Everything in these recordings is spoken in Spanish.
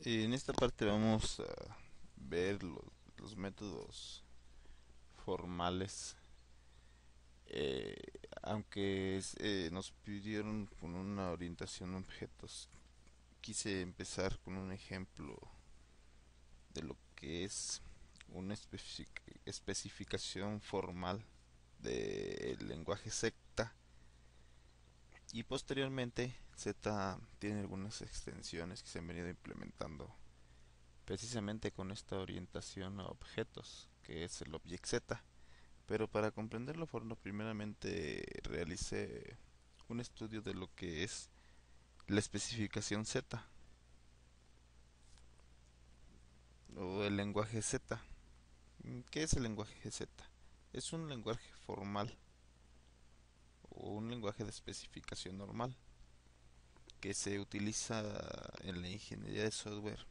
En esta parte vamos a ver los métodos formales, eh, aunque nos pidieron con una orientación a objetos. Quise empezar con un ejemplo de lo que es una especificación formal del lenguaje secta, y posteriormente Z tiene algunas extensiones que se han venido implementando precisamente con esta orientación a objetos, que es el Object Z. Pero para comprenderlo, primeramente realicé un estudio de lo que es la especificación Z o el lenguaje Z. ¿Qué es el lenguaje Z? Es un lenguaje formal o un lenguaje de especificación normal que se utiliza en la ingeniería de software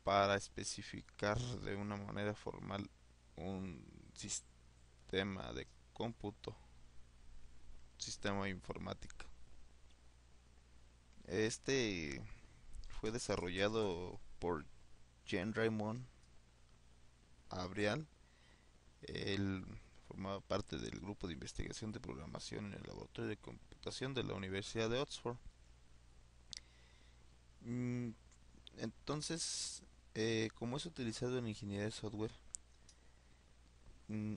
para especificar de una manera formal un sistema de cómputo, sistema informático. Este fue desarrollado por Jean-Raymond Abrial. Él formaba parte del grupo de investigación de programación en el laboratorio de computación de la Universidad de Oxford. Mm, Entonces, como es utilizado en ingeniería de software, mm,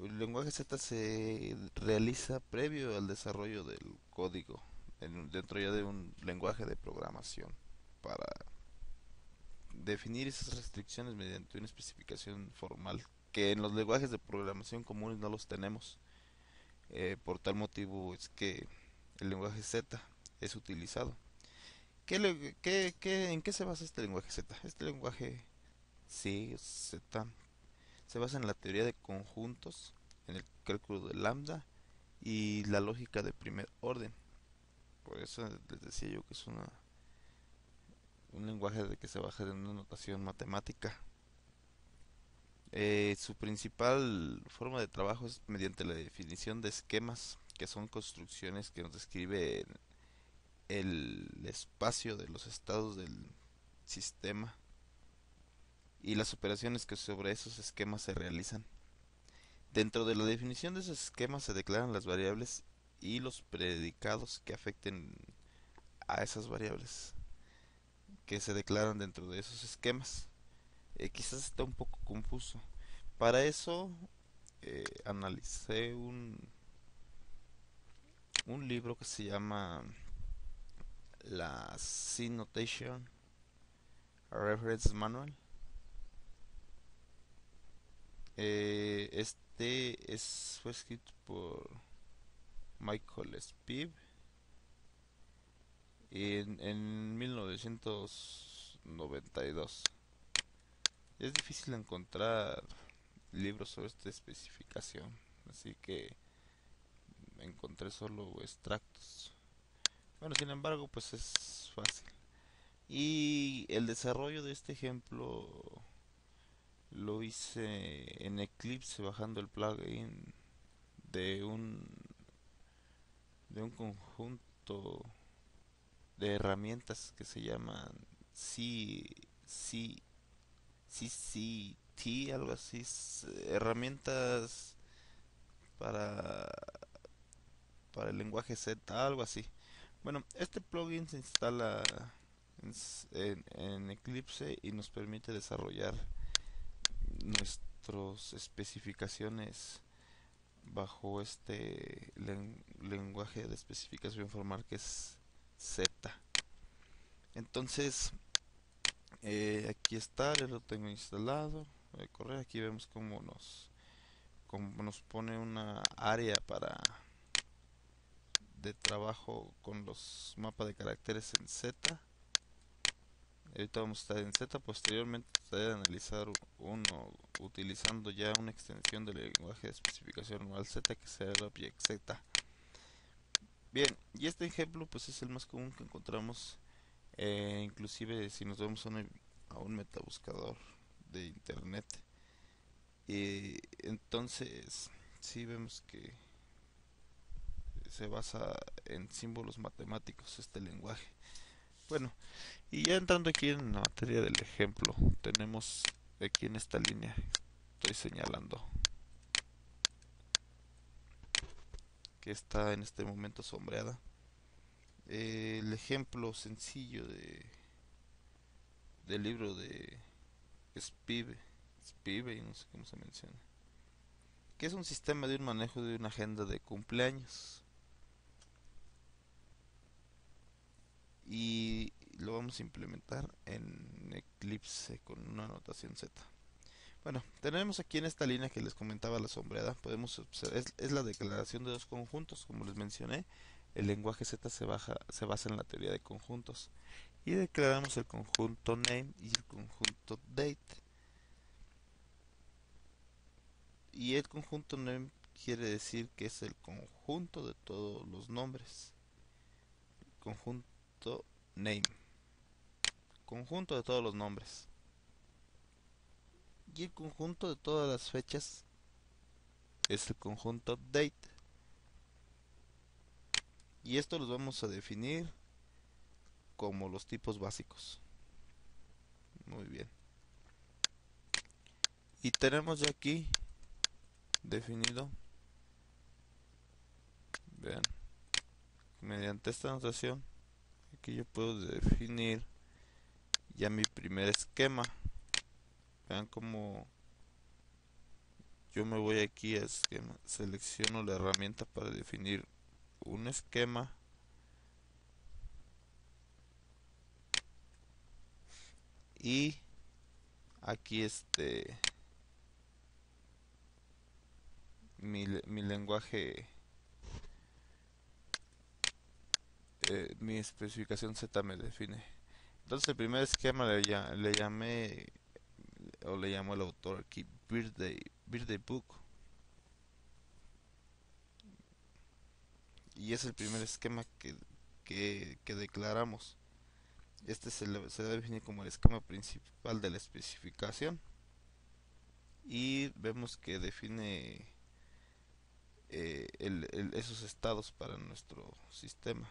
el lenguaje Z se realiza previo al desarrollo del código dentro ya de un lenguaje de programación para definir esas restricciones mediante una especificación formal que en los lenguajes de programación comunes no los tenemos. Por tal motivo es que el lenguaje Z es utilizado. ¿En qué se basa este lenguaje Z? Este lenguaje sí, Z, se basa en la teoría de conjuntos, en el cálculo de lambda y la lógica de primer orden. Por eso les decía yo que es un lenguaje de que se baja de una notación matemática. Su principal forma de trabajo es mediante la definición de esquemas, que son construcciones que nos describen el espacio de los estados del sistema y las operaciones que sobre esos esquemas se realizan. Dentro de la definición de esos esquemas se declaran las variables y los predicados que afecten a esas variables que se declaran dentro de esos esquemas. Quizás está un poco confuso. Para eso analicé un libro que se llama la C Notation Reference Manual. Fue escrito por Michael Spivak en 1992. Es difícil encontrar libros sobre esta especificación, así que encontré solo extractos. Bueno, sin embargo, pues es fácil. Y el desarrollo de este ejemplo lo hice en Eclipse bajando el plugin de un conjunto de herramientas que se llaman C, C, CCT, algo así, herramientas para, para el lenguaje Z, algo así. Bueno, este plugin se instala en Eclipse y nos permite desarrollar nuestras especificaciones bajo este lenguaje de especificación formal que es Z. Entonces, aquí está, ya lo tengo instalado. Voy a correr, aquí vemos cómo nos pone una área de trabajo con los mapas de caracteres en Z. Ahorita vamos a estar en Z, posteriormente estaré a analizar uno utilizando ya una extensión del lenguaje de especificación normal Z que será el Object Z. Bien, y este ejemplo pues es el más común que encontramos, inclusive si nos vamos a un metabuscador de internet. Entonces, sí vemos que se basa en símbolos matemáticos este lenguaje. Bueno, y ya entrando aquí en la materia del ejemplo, tenemos aquí en esta línea, estoy señalando, que está en este momento sombreada, el ejemplo sencillo del libro de Spivey, no sé cómo se menciona, que es un sistema de un manejo de una agenda de cumpleaños. Y lo vamos a implementar en Eclipse con una notación Z. Bueno, tenemos aquí en esta línea que les comentaba la sombreada, podemos observar, es la declaración de dos conjuntos, como les mencioné, el lenguaje Z se basa en la teoría de conjuntos y declaramos el conjunto name y el conjunto date. Y el conjunto name quiere decir que es el conjunto de todos los nombres. Conjunto name, conjunto de todos los nombres. Y el conjunto de todas las fechas es el conjunto date. Y esto los vamos a definir como los tipos básicos. Muy bien. Y tenemos ya aquí definido, vean, mediante esta notación, aquí yo puedo definir ya mi primer esquema. Vean cómo yo me voy aquí a esquema, selecciono la herramienta para definir un esquema y aquí mi lenguaje, mi especificación Z me define. Entonces el primer esquema le llamé, o le llamó el autor aquí, Birthday Book. Y es el primer esquema que declaramos. Este se debe definir como el esquema principal de la especificación. Y vemos que define esos estados para nuestro sistema.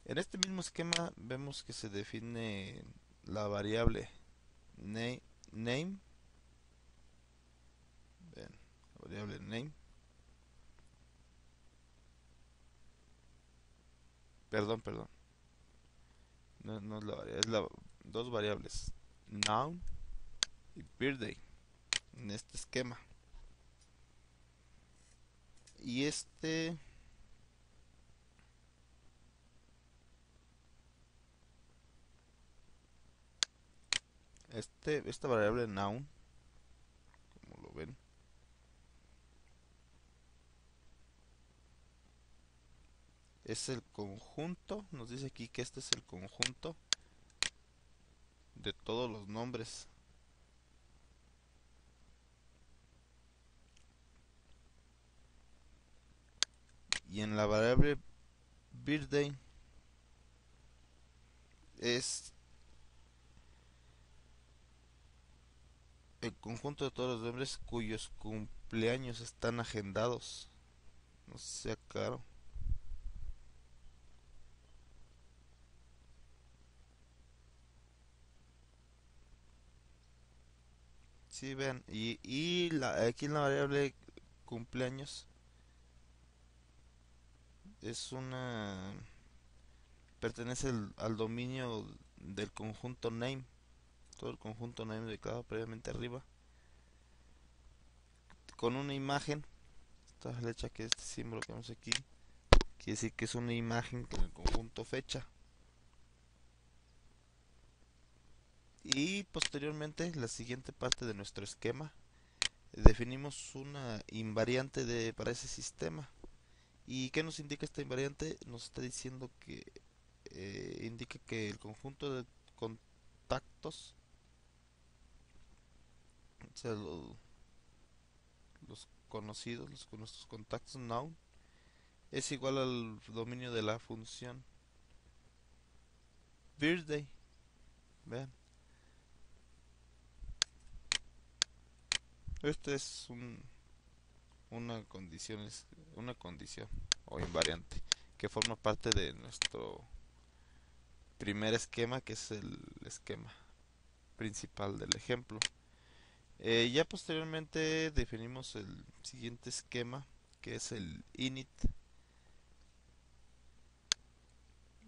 En este mismo esquema vemos que se define la variable name, vean, la variable name, perdón, no es la variable, es la dos variables, noun y birthday, en este esquema. Y esta variable noun, como lo ven, es el conjunto, nos dice aquí que este es el conjunto de todos los nombres. Y en la variable birthday es el conjunto de todos los nombres cuyos cumpleaños están agendados. No sea claro. Sí, vean. Aquí en la variable cumpleaños es una... pertenece al dominio del conjunto name. Todo el conjunto name declarado previamente arriba. Con una imagen. Esta flecha que este símbolo que vemos aquí. Quiere decir que es una imagen con el conjunto fecha. Y posteriormente, la siguiente parte de nuestro esquema, definimos una invariante para ese sistema. ¿Y qué nos indica esta invariante? Nos está diciendo que indica que el conjunto de contactos, o sea, los conocidos, con nuestros contactos noun, es igual al dominio de la función birthday. Vean, este es una condición o invariante que forma parte de nuestro primer esquema, que es el esquema principal del ejemplo. Ya posteriormente definimos el siguiente esquema, que es el init.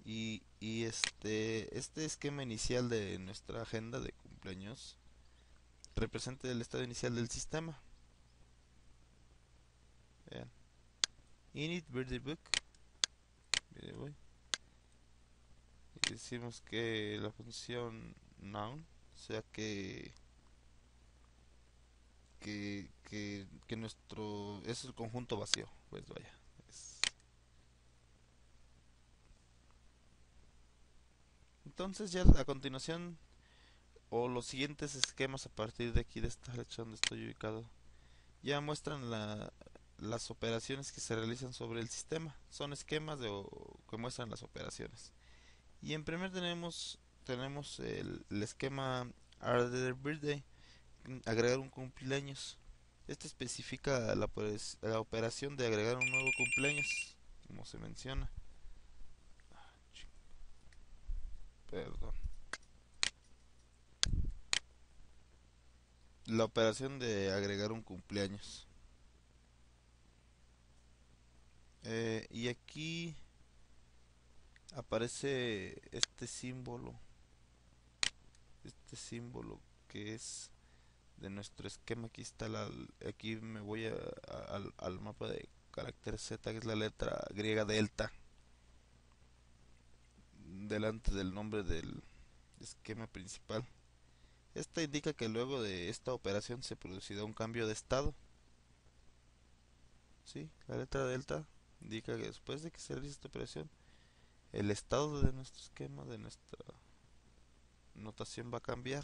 Y este esquema inicial de nuestra agenda de cumpleaños representa el estado inicial del sistema. Vean. Init birthday book. Y decimos que la función noun, o sea que nuestro es el conjunto vacío, pues vaya. es- Entonces ya a continuación, o los siguientes esquemas a partir de aquí de esta flecha donde estoy ubicado, ya muestran las operaciones que se realizan sobre el sistema. Son esquemas que muestran las operaciones. Y en primer tenemos el esquema Add Birthday, agregar un cumpleaños. Este especifica la operación de agregar un nuevo cumpleaños, como se menciona. Perdón. La operación de agregar un cumpleaños. Y aquí aparece este símbolo que es de nuestro esquema. Aquí me voy al mapa de carácter Z, que es la letra griega delta, delante del nombre del esquema principal. Esta indica que luego de esta operación se producirá un cambio de estado. ¿Sí? La letra delta indica que después de que se realice esta operación, el estado de nuestro esquema, de nuestra notación, va a cambiar.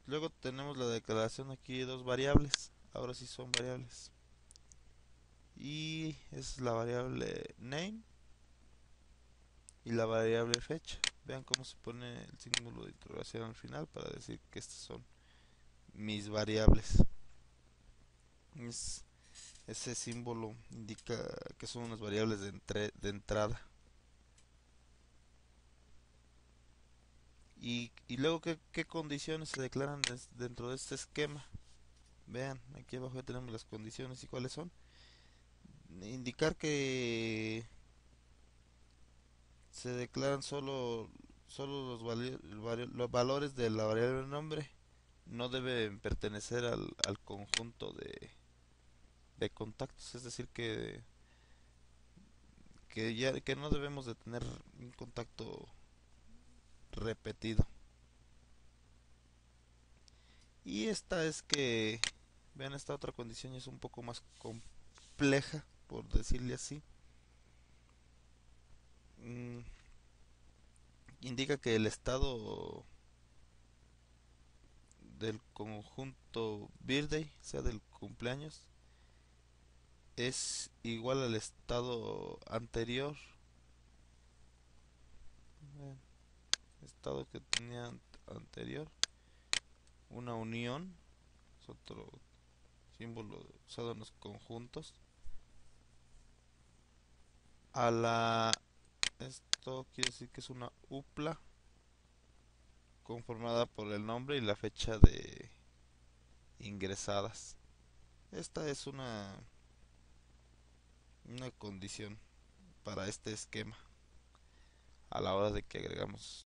Luego tenemos la declaración aquí de dos variables. Ahora sí son variables. Y es la variable name y la variable fecha. Vean cómo se pone el símbolo de interrogación al final para decir que estas son mis variables. Es- Ese símbolo indica que son unas variables de entrada. Y luego, ¿qué condiciones se declaran dentro de este esquema? Vean, aquí abajo ya tenemos las condiciones y cuáles son. Indicar que se declaran solo los valores de la variable nombre. No deben pertenecer al conjunto de contactos, es decir, que no debemos de tener un contacto repetido. Y esta es que, vean, esta otra condición es un poco más compleja, por decirle así. Mm, Indica que el estado del conjunto birthday, o sea, del cumpleaños, es igual al estado anterior. Vean, estado que tenía anterior, una unión, es otro símbolo usado en los conjuntos, a la esto quiere decir que es una upla conformada por el nombre y la fecha de ingresadas. Esta es una condición para este esquema a la hora de que agregamos